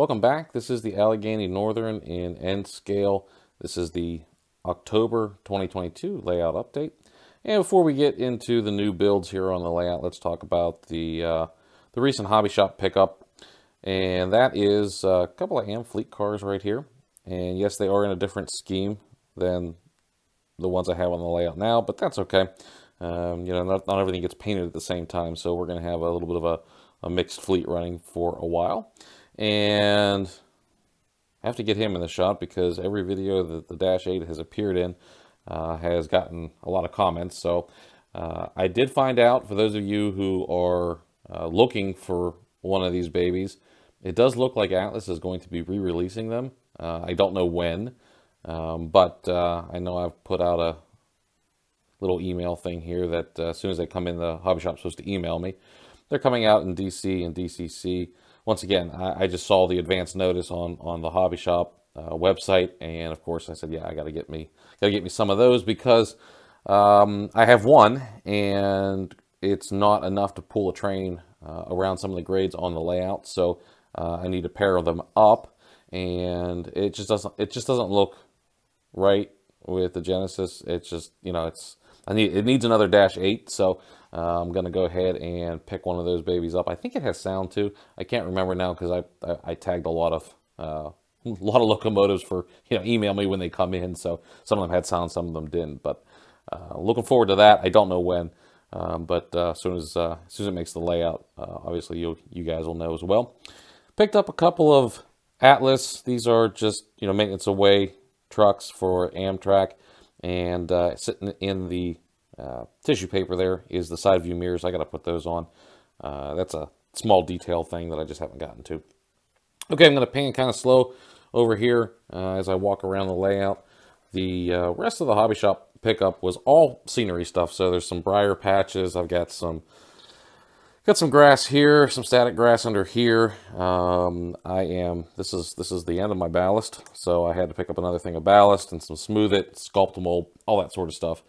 Welcome back. This is the Allegheny Northern in N scale. This is the October 2022 layout update. And before we get into the new builds here on the layout, let's talk about the recent hobby shop pickup. And that is a couple of Amfleet cars right here. And yes, they are in a different scheme than the ones I have on the layout now, but that's okay. Not everything gets painted at the same time, so we're going to have a little bit of a mixed fleet running for a while. And I have to get him in the shot because every video that the Dash 8 has appeared in has gotten a lot of comments. So I did find out, for those of you who are looking for one of these babies, it does look like Atlas is going to be re-releasing them. I don't know when, but I know I've put out a little email thing here that as soon as they come in, the hobby shop's supposed to email me. They're coming out in DC and DCC. Once again, I just saw the advance notice on the hobby shop website, and of course I said, yeah, I gotta get me some of those because I have one, and it's not enough to pull a train around some of the grades on the layout. So I need to pair them up, and it just doesn't look right with the Genesis. It's just, it needs another Dash 8, so I'm going to go ahead and pick one of those babies up. I think it has sound too. I can't remember now because I tagged a lot of locomotives for, email me when they come in. So some of them had sound, some of them didn't. But looking forward to that. I don't know when, but as soon as it makes the layout, obviously you guys will know as well. Picked up a couple of Atlas. These are just maintenance away trucks for Amtrak. And sitting in the tissue paper there is the side view mirrors. I got to put those on. That's a small detail thing that I just haven't gotten to. Okay, I'm going to pan kind of slow over here as I walk around the layout. The rest of the hobby shop pickup was all scenery stuff. So there's some briar patches. I've got some grass here, some static grass under here. This is the end of my ballast, so I had to pick up another thing of ballast and some Smooth It, Sculptamold, all that sort of stuff.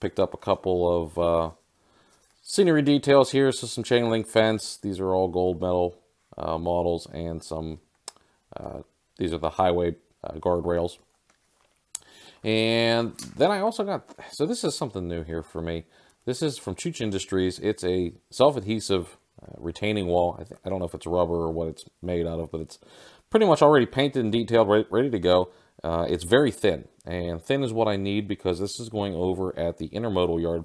Picked up a couple of scenery details here, so some chain link fence. These are all gold metal models, and some these are the highway guardrails. And then I also got, so this is something new here for me. This is from Chooch Industries. It's a self-adhesive retaining wall. I don't know if it's rubber or what it's made out of, but it's pretty much already painted and detailed, ready to go. It's very thin, and thin is what I need because this is going over at the intermodal yard,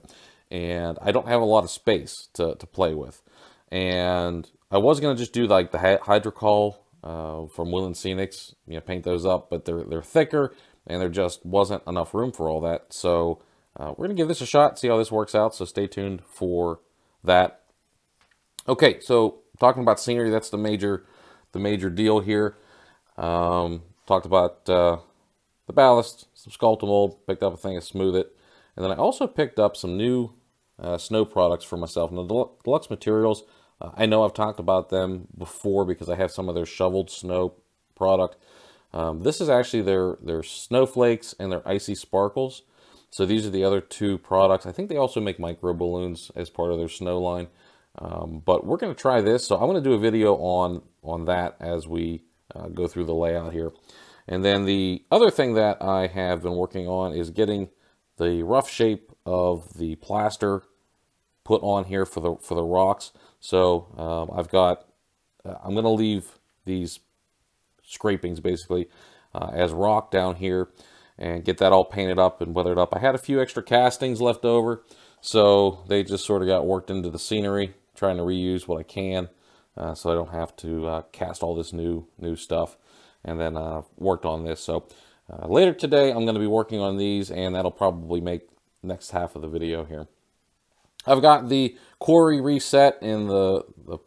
and I don't have a lot of space to play with. And I was going to just do like the Hydrocol from Will & Scenics, paint those up, but they're thicker, and there just wasn't enough room for all that. So we're going to give this a shot, see how this works out, so stay tuned for that. Okay, so talking about scenery, that's the major deal here. Talked about the ballast, some Sculptamold, picked up a thing of Smooth It, and then I also picked up some new snow products for myself. Now, Deluxe Materials, I know I've talked about them before because I have some of their shoveled snow product. This is actually their snowflakes and their icy sparkles. So these are the other two products. I think they also make micro balloons as part of their snow line. But we're going to try this. So I'm going to do a video on that as we go through the layout here. And then the other thing that I have been working on is getting the rough shape of the plaster put on here for the rocks. So I'm going to leave these scrapings basically as rock down here, and get that all painted up and weathered up. I had a few extra castings left over, so they just sort of got worked into the scenery, trying to reuse what I can, so I don't have to cast all this new stuff, and then worked on this. So later today, I'm going to be working on these, and that'll probably make next half of the video here. I've got the quarry reset in the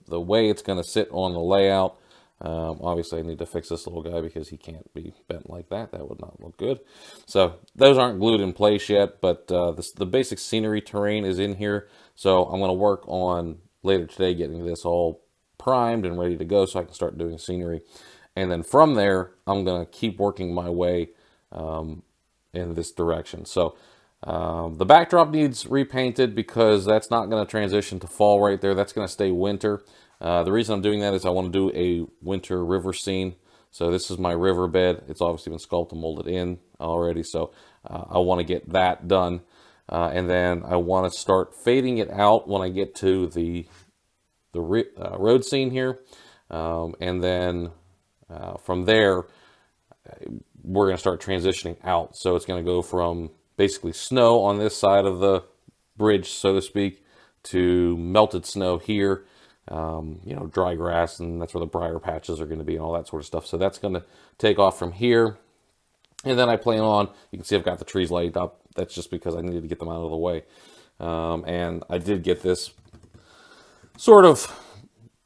way it's going to sit on the layout. Obviously, I need to fix this little guy because he can't be bent like that. That would not look good. So those aren't glued in place yet, but the basic scenery terrain is in here. So I'm going to work on later today getting this all primed and ready to go so I can start doing scenery. And then from there, I'm going to keep working my way in this direction. So the backdrop needs repainted because that's not going to transition to fall right there. That's going to stay winter. The reason I'm doing that is I want to do a winter river scene. So this is my riverbed. It's obviously been sculpted and molded in already, so I want to get that done. And then I want to start fading it out when I get to the road scene here. And then from there, we're going to start transitioning out. So it's going to go from basically snow on this side of the bridge, so to speak, to melted snow here. You know, dry grass, and that's where the briar patches are going to be and all that sort of stuff. So that's going to take off from here. And then I plan on, you can see I've got the trees lighted up. That's just because I needed to get them out of the way. And I did get this sort of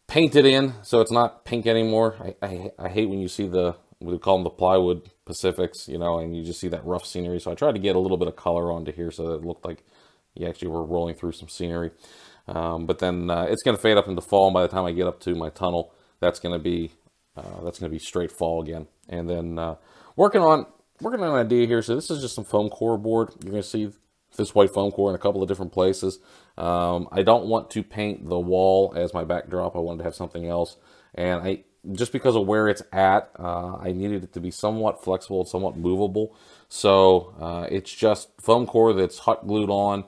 painted in, so it's not pink anymore. I hate when you see we call them the plywood Pacifics, you know, and you just see that rough scenery. So I tried to get a little bit of color onto here so that it looked like you actually were rolling through some scenery. But then it's going to fade up into fall, and by the time I get up to my tunnel, that's going to be straight fall again. And then working on an idea here. So this is just some foam core board. You're going to see this white foam core in a couple of different places. I don't want to paint the wall as my backdrop. I wanted to have something else, and just because of where it's at, I needed it to be somewhat flexible and somewhat movable. So it's just foam core that's hot glued on.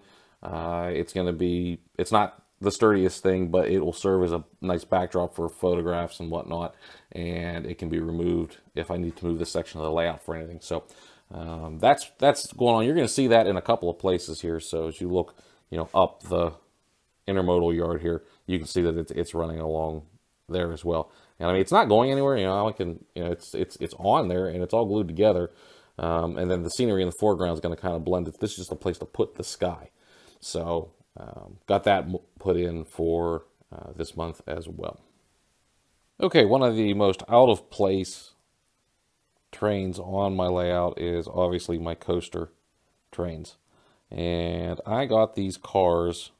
It's not the sturdiest thing, but it will serve as a nice backdrop for photographs and whatnot, and it can be removed if I need to move this section of the layout for anything. So that's going on. You're going to see that in a couple of places here. So as you look, you know, up the intermodal yard here, you can see that it's running along there as well. And I mean, it's not going anywhere. You know, it's on there and it's all glued together. And then the scenery in the foreground is going to kind of blend it. This is just a place to put the sky. So got that put in for this month as well. Okay, one of the most out of place trains on my layout is obviously my coaster trains. And I got these cars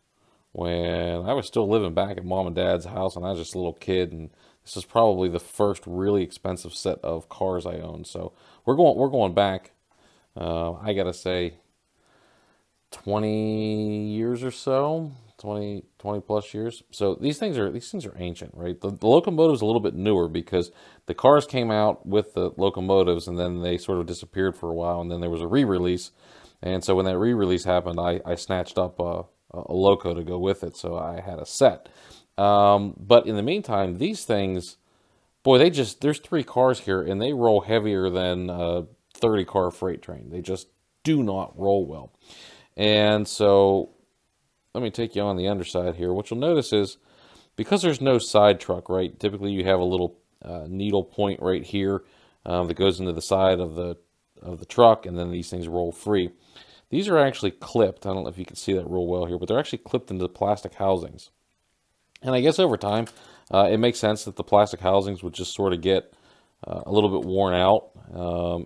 when I was still living back at mom and dad's house, and I was just a little kid, and this is probably the first really expensive set of cars I owned. So we're going back, I gotta say, 20 years or so, 20 plus years. So these things are ancient, right? The locomotive's a little bit newer because the cars came out with the locomotives and then they sort of disappeared for a while, and then there was a re-release. And so when that re-release happened, I snatched up a loco to go with it, so I had a set. But in the meantime, these things, boy, there's 3 cars here and they roll heavier than a 30-car freight train. They just do not roll well. And so let me take you on the underside here. What you'll notice is, because there's no side truck, right? Typically you have a little needle point right here that goes into the side of the truck, and then these things roll free. These are actually clipped. I don't know if you can see that real well here, but they're actually clipped into plastic housings. And I guess over time, it makes sense that the plastic housings would just sort of get a little bit worn out,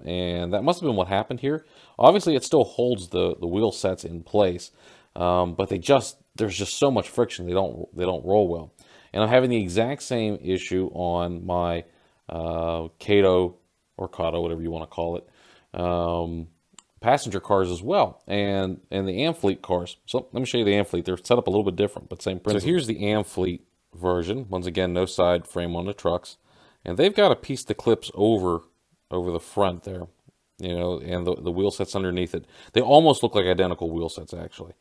and that must have been what happened here. Obviously, it still holds the wheel sets in place, but there's just so much friction they don't roll well. And I'm having the exact same issue on my Cato or Kato, whatever you want to call it, passenger cars as well, and the Amfleet cars. So let me show you the Amfleet. They're set up a little bit different, but same principle. So here's the Amfleet version. Once again, no side frame on the trucks. And they've got a piece that clips over the front there, you know, and the wheel sets underneath it. They almost look like identical wheel sets, actually.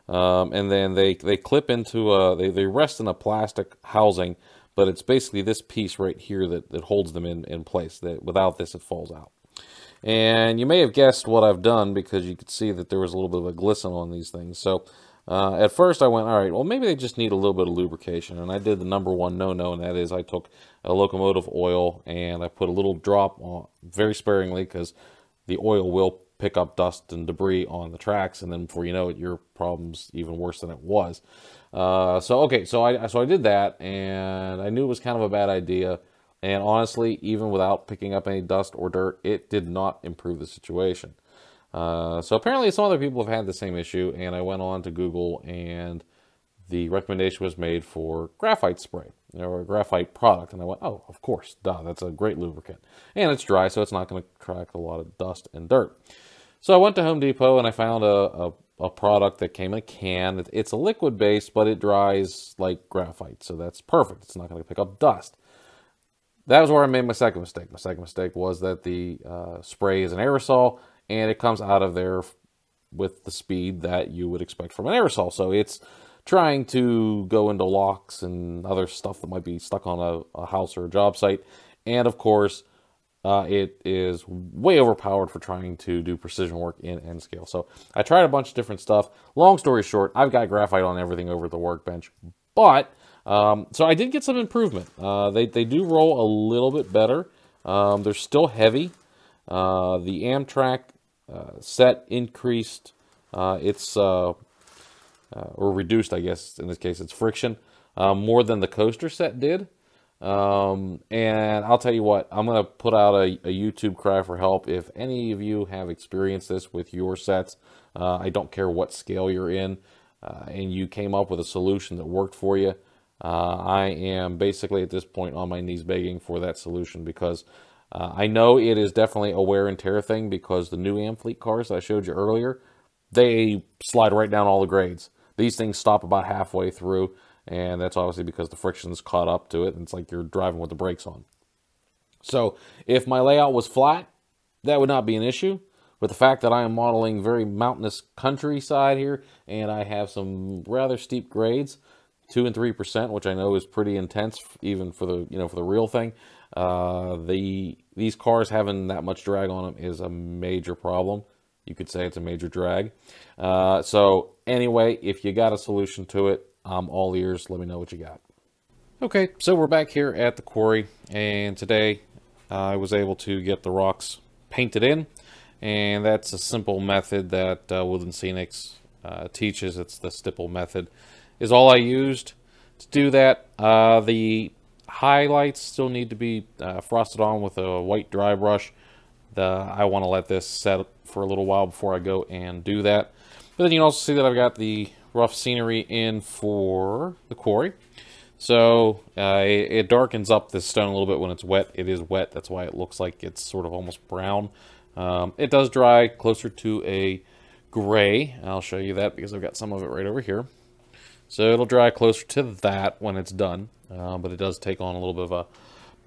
And then they clip into they rest in a plastic housing, but it's basically this piece right here that holds them in place. That without this, it falls out. And you may have guessed what I've done, because you could see that there was a little bit of a glisten on these things. So at first I went, all right, well, maybe they just need a little bit of lubrication. And I did the #1 no-no, and that is I took a locomotive oil and I put a little drop on, very sparingly, because the oil will pick up dust and debris on the tracks, and then before you know it, your problem's even worse than it was. So I did that, and I knew it was kind of a bad idea. And honestly, even without picking up any dust or dirt, it did not improve the situation. So apparently some other people have had the same issue, and I went on to Google, and the recommendation was made for graphite spray, or a graphite product. And I went, oh, of course, duh, that's a great lubricant. And it's dry, so it's not going to attract a lot of dust and dirt. So I went to Home Depot, and I found a a product that came in a can. It's a liquid base, but it dries like graphite, so that's perfect. It's not going to pick up dust. That was where I made my second mistake. My second mistake was that the spray is an aerosol, and it comes out of there with the speed that you would expect from an aerosol. So it's trying to go into locks and other stuff that might be stuck on a house or a job site. And of course, it is way overpowered for trying to do precision work in N scale. So I tried a bunch of different stuff. Long story short, I've got graphite on everything over the workbench. But, so I did get some improvement. They do roll a little bit better. They're still heavy. The Amtrak set increased or reduced, I guess, in this case, its friction more than the coaster set did. And I'll tell you what, I'm going to put out a YouTube cry for help. If any of you have experienced this with your sets, I don't care what scale you're in, and you came up with a solution that worked for you, I am basically at this point on my knees begging for that solution, because I know it is definitely a wear and tear thing, because the new Amfleet cars that I showed you earlier, they slide right down all the grades. These things stop about halfway through, and that's obviously because the friction is caught up to it, and it's like you're driving with the brakes on. So if my layout was flat, that would not be an issue. But the fact that I am modeling very mountainous countryside here, and I have some rather steep grades, 2 and 3%, which I know is pretty intense, even for the for the real thing. These cars having that much drag on them is a major problem. You could say it's a major drag. So anyway, if you got a solution to it, I'm all ears. Let me know what you got. Okay, so we're back here at the quarry, and today I was able to get the rocks painted in, and that's a simple method that Woodland Scenics teaches. It's the stipple method is all I used to do that. The highlights still need to be frosted on with a white dry brush. I want to let this set for a little while before I go and do that. But then you can also see that I've got the rough scenery in for the quarry. So it darkens up this stone a little bit when it's wet. It is wet, that's why it looks like it's sort of almost brown. It does dry closer to a gray. I'll show you that because I've got some of it right over here. So it'll dry closer to that when it's done, but it does take on a little bit of a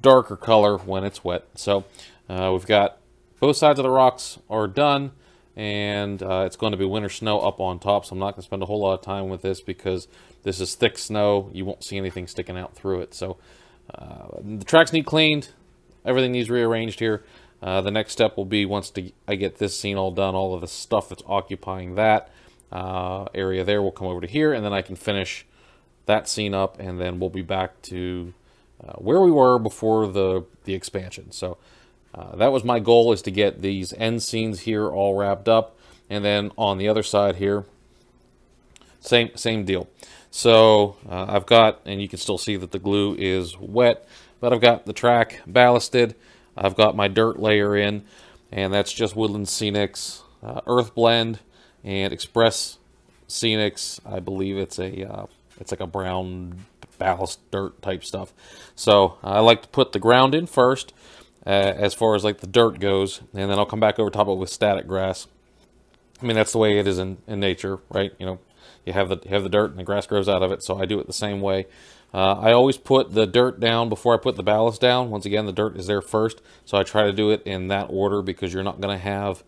darker color when it's wet. So we've got both sides of the rocks are done, and it's going to be winter snow up on top, so I'm not going to spend a whole lot of time with this because this is thick snow. You won't see anything sticking out through it. So the tracks need cleaned. Everything needs rearranged here. The next step will be once I get this scene all done, all of the stuff that's occupying that area there will come over to here, and then I can finish that scene up, and then we'll be back to where we were before the expansion. So that was my goal, is to get these end scenes here all wrapped up, and then on the other side here, same deal. So I've got, and you can still see that the glue is wet, but I've got the track ballasted. I've got my dirt layer in, and that's just Woodland Scenics Earth Blend and Express Scenics. I believe it's like a brown ballast dirt type stuff. So I like to put the ground in first, as far as like the dirt goes, and then I'll come back over top of it with static grass. I mean, that's the way it is in nature, right? You know, you have the dirt and the grass grows out of it, so I do it the same way. I always put the dirt down before I put the ballast down. Once again, the dirt is there first, so I try to do it in that order, because you're not going to have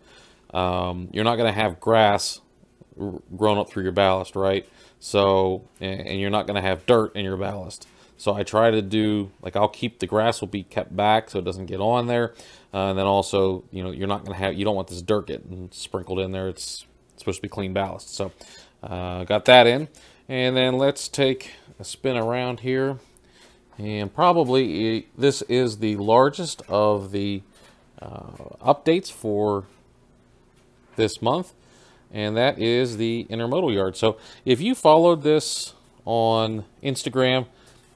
grass grown up through your ballast, right? So, and you're not going to have dirt in your ballast. So I try to do, like, I'll keep the grass will be kept back so it doesn't get on there. And then also, you know, you're not going to have, you don't want this dirt getting sprinkled in there. It's supposed to be clean ballast. So got that in. And then let's take a spin around here. And probably this is the largest of the updates for this month. And that is the intermodal yard. So if you followed this on Instagram,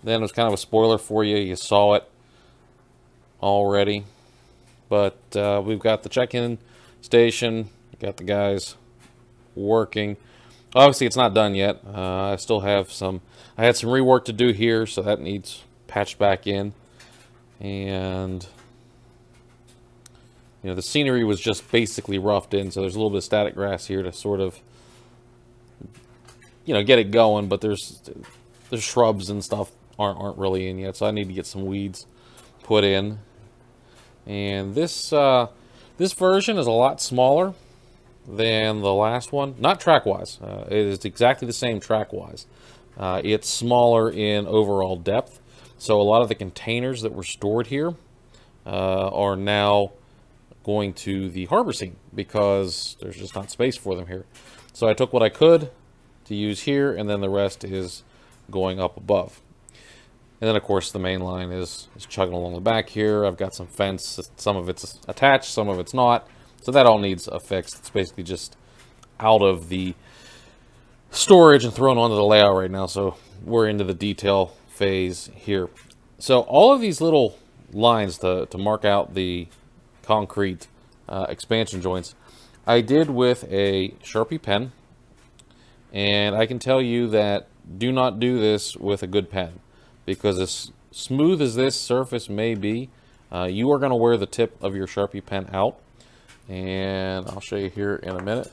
then it was kind of a spoiler for you. You saw it already. But we've got the check-in station. Got the guys working. Obviously, it's not done yet. I still have I had some rework to do here, so that needs patched back in. And you know, the scenery was just basically roughed in, so there's a little bit of static grass here to sort of you know, get it going, but there's shrubs and stuff aren't really in yet, so I need to get some weeds put in. And this this version is a lot smaller than the last one. Not track-wise. It is exactly the same track-wise. It's smaller in overall depth. So a lot of the containers that were stored here are now going to the harbor scene because there's just not space for them here. So I took what I could to use here, and then the rest is going up above. And then, of course, the main line is chugging along the back here. I've got some fence. Some of it's attached, some of it's not. So that all needs a fix. It's basically just out of the storage and thrown onto the layout right now. So we're into the detail phase here. So all of these little lines to mark out the concrete expansion joints, I did with a Sharpie pen. And I can tell you that do not do this with a good pen, because as smooth as this surface may be, you are going to wear the tip of your Sharpie pen out. And I'll show you here in a minute.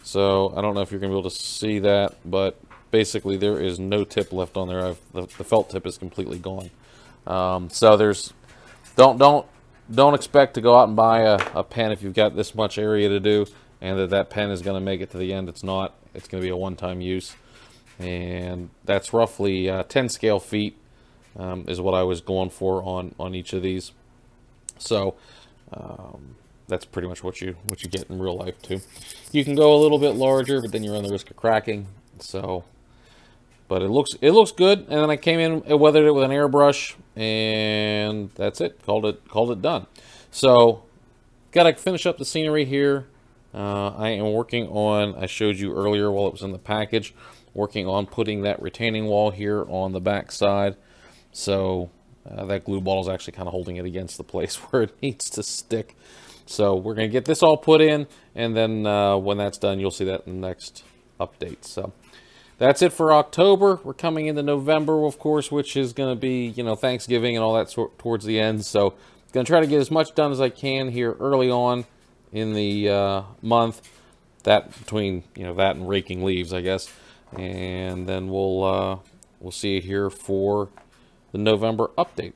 So I don't know if you're going to be able to see that, but basically there is no tip left on there. The felt tip is completely gone. So there's don't expect to go out and buy a pen if you've got this much area to do, and that pen is going to make it to the end. It's not. It's going to be a one-time use. And that's roughly 10 scale feet is what I was going for on each of these. So that's pretty much what you get in real life too. You can go a little bit larger, but then you run the risk of cracking. So, but it looks good. And then I came in and weathered it with an airbrush, and that's it. Called it done. So, got to finish up the scenery here. I am working on, I showed you earlier while it was in the package, working on putting that retaining wall here on the back side. So that glue ball is actually kind of holding it against the place where it needs to stick. So we're going to get this all put in, and then when that's done, you'll see that in the next update. So that's it for October. We're coming into November, of course, which is going to be, you know, Thanksgiving and all that towards the end. So going to try to get as much done as I can here early on in the month, that between, you know, that and raking leaves, I guess, and then we'll see you here for the November update.